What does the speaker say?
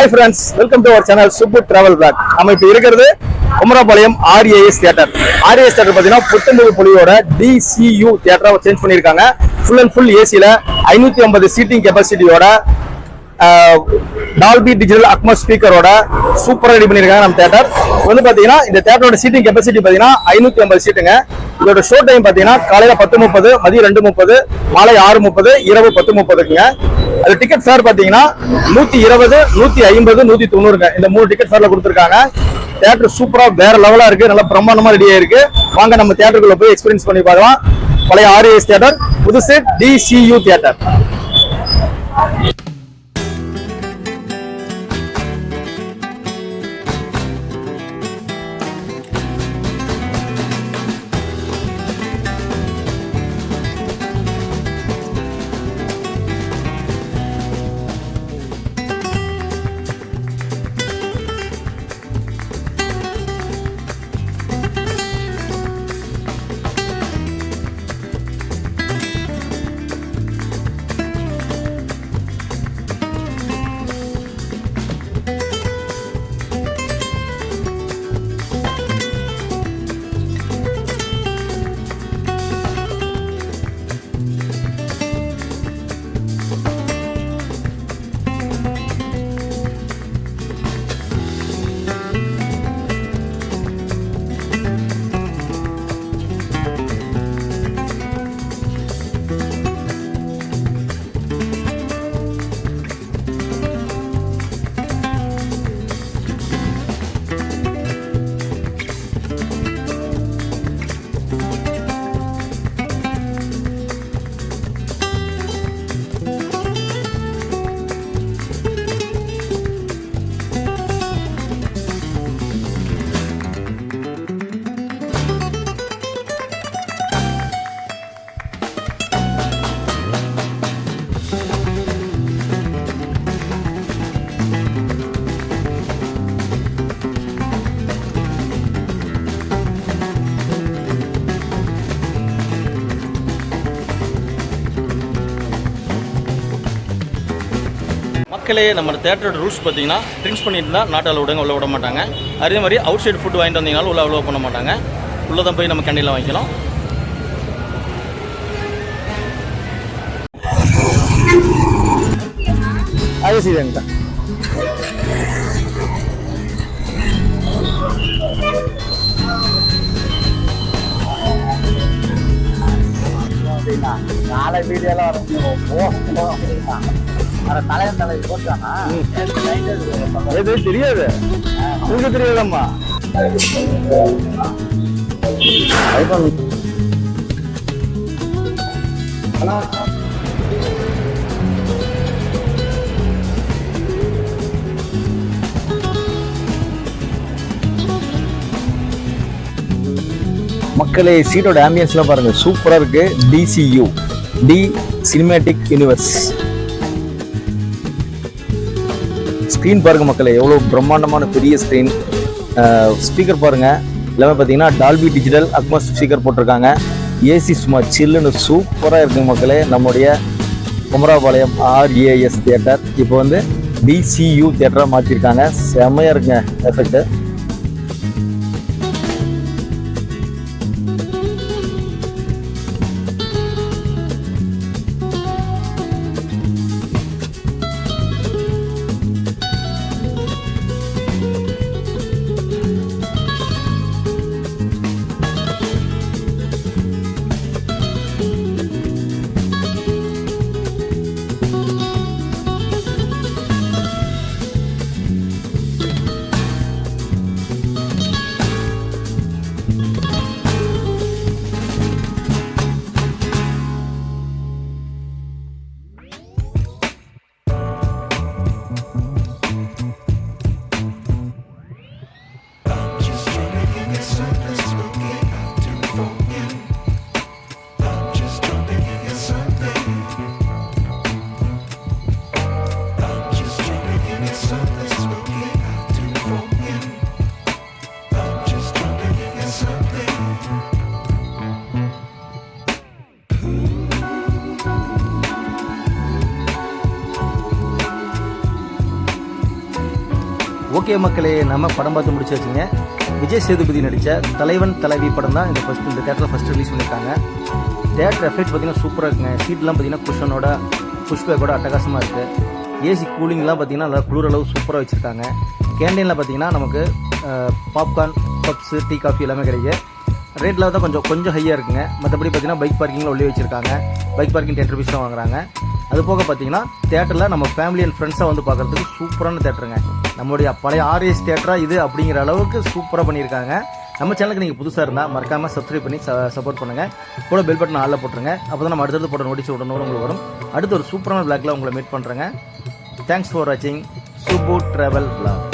Hi friends, welcome to our channel Super Travel Vlog. நம்ம இப்ப இருக்கிறது Kumarapalayam RAS theatre. RAS theatre பாத்தீங்கன்னா புத்தம்புது பொலியோட DCU தியேட்டரா சேஞ்ச் பண்ணிருக்காங்க. ஃபுல் அண்ட் ஃபுல் ஏசில 550 சீட்டிங் கெபாசிட்டியோட டால்பி டிஜிட்டல் அட்மாஸ் ஸ்பீக்கரோட சூப்பரா ரெடி பண்ணிருக்காங்க நம்ம தியேட்டர். வந்து பாத்தீங்கன்னா இந்த தியேட்டரோட சீட்டிங் கெபாசிட்டி பாத்தீங்கன்னா 550 சீட்டுங்க. இதோட ஷோ டைம் பாத்தீங்கன்னா காலையில 10:30, மதியம் 2:30, மாலை 6:30, இரவு 10:30க்குங்க. அது டிக்கெட் ஃபேர் பாத்தீங்கன்னா 120, 150, 190ங்க. இந்த 3 டிக்கெட் ஃபேர்ல கொடுத்துருக்காங்க. தியேட்டர் சூப்பரா வேற லெவலா இருக்கு, நல்லா பிரம்மாண்டமா ரெடியா இருக்கு. வாங்க நம்ம தியேட்டருக்குள்ள போய் எக்ஸ்பீரியன்ஸ் பண்ணி பார்க்கலாம். பழைய RAS தியேட்டர், புதுசு DCU தியேட்டர். மக்களே, நம்ம தியேட்டரோட ரூல்ஸ் பார்த்தீங்கன்னா ட்ரிங்க்ஸ் பண்ணிட்டு இருந்தால் நாட்டால் விடுங்க, உள்ள விட மாட்டாங்க. அதே மாதிரி அவுட் சைடு ஃபுட் வாங்கிட்டு வந்தீங்கனாலும் உள்ள அவ்வளோ பண்ண மாட்டாங்க. உள்ளே தான் போய் நம்ம கேண்டீனில் வாங்கிக்கலாம். அது சரிங்க. நாளை வீடியோலாம் வரும் தெரியாது, உங்களுக்கு தெரியாதம்மா. மக்களே, சீட்டோட ஆம்பியன்ஸ்லாம் பாருங்க, சூப்பரா இருக்கு. DCU, D cinematic universe. Screen பாருங்க மக்களே, எவ்வளோ பிரம்மாண்டமான பெரிய ஸ்க்ரீன். ஸ்பீக்கர் பாருங்க, எல்லாமே பார்த்தீங்கன்னா டால்பி டிஜிட்டல் அட்மாஸ் ஸ்பீக்கர் போட்டிருக்காங்க. ஏசி சும்மா சில்லுன்னு சூப்பராக இருக்குங்க மக்களே. நம்முடைய குமரபாளையம் RAS தியேட்டர் இப்போ வந்து DCU தியேட்டராக மாற்றிருக்காங்க. செம்மையாக இருக்குங்க எஃபெக்ட். ஓகே மக்களே, நம்ம படம் பார்த்து முடிச்சாச்சுங்க. விஜய் சேதுபதி நடித்த தலைவன் தலைவி படம் தான் இந்த தேட்டரில் ஃபஸ்ட் ரிலீஸ் பண்ணியிருக்காங்க. தேட்டர் எஃபெக்ட் பார்த்தீங்கன்னா சூப்பராக இருக்குங்க. சீட்லாம் பார்த்தீங்கன்னா குஷனோட புஷ்பேக்கோட அட்டகாசமாக இருக்குது. ஏசி கூலிங்லாம் பார்த்தீங்கன்னா நல்லா குளிர் அளவு சூப்பராக வச்சுருக்காங்க. கேண்டீனில் பார்த்தீங்கன்னா நமக்கு பாப்கார்ன், பப்ஸு, டீ, காஃபி எல்லாமே கிடைக்கும். ரேட்டில் தான் கொஞ்சம் ஹையாக இருக்குங்க. மற்றபடி பார்த்தீங்கன்னா பைக் பார்க்கிங்கில் உள்ளே வச்சுருக்காங்க. பைக் பார்க்கிங் 10 rupees தான் வாங்குறாங்க. அது போக பார்த்தீங்கன்னா தேட்டரில் நம்ம ஃபேமிலி அண்ட் ஃப்ரெண்ட்ஸாக வந்து பார்க்குறதுக்கு சூப்பரான தேட்டருங்க. நம்மளுடைய பழைய ஆர்எஸ் தேட்டராக இது அப்படிங்கிற அளவுக்கு சூப்பராக பண்ணியிருக்காங்க. நம்ம சேனலுக்கு நீங்கள் புதுசாக இருந்தால் மறக்காமல் சப்ஸ்கிரைப் பண்ணி சப்போர்ட் பண்ணுங்கள். கூட பெல் பட்டன் ஆளில் போட்டுருங்க. அப்போ தான் நம்ம அடுத்தது போட்ட நோட்டீஸ் உடனே உங்களுக்கு வரும். அடுத்து ஒரு சூப்பரான விளாக்ல உங்களை மீட் பண்ணுறேங்க. தேங்க்ஸ் ஃபார் வாட்சிங் சுப்பு ட்ராவல் விளாக்.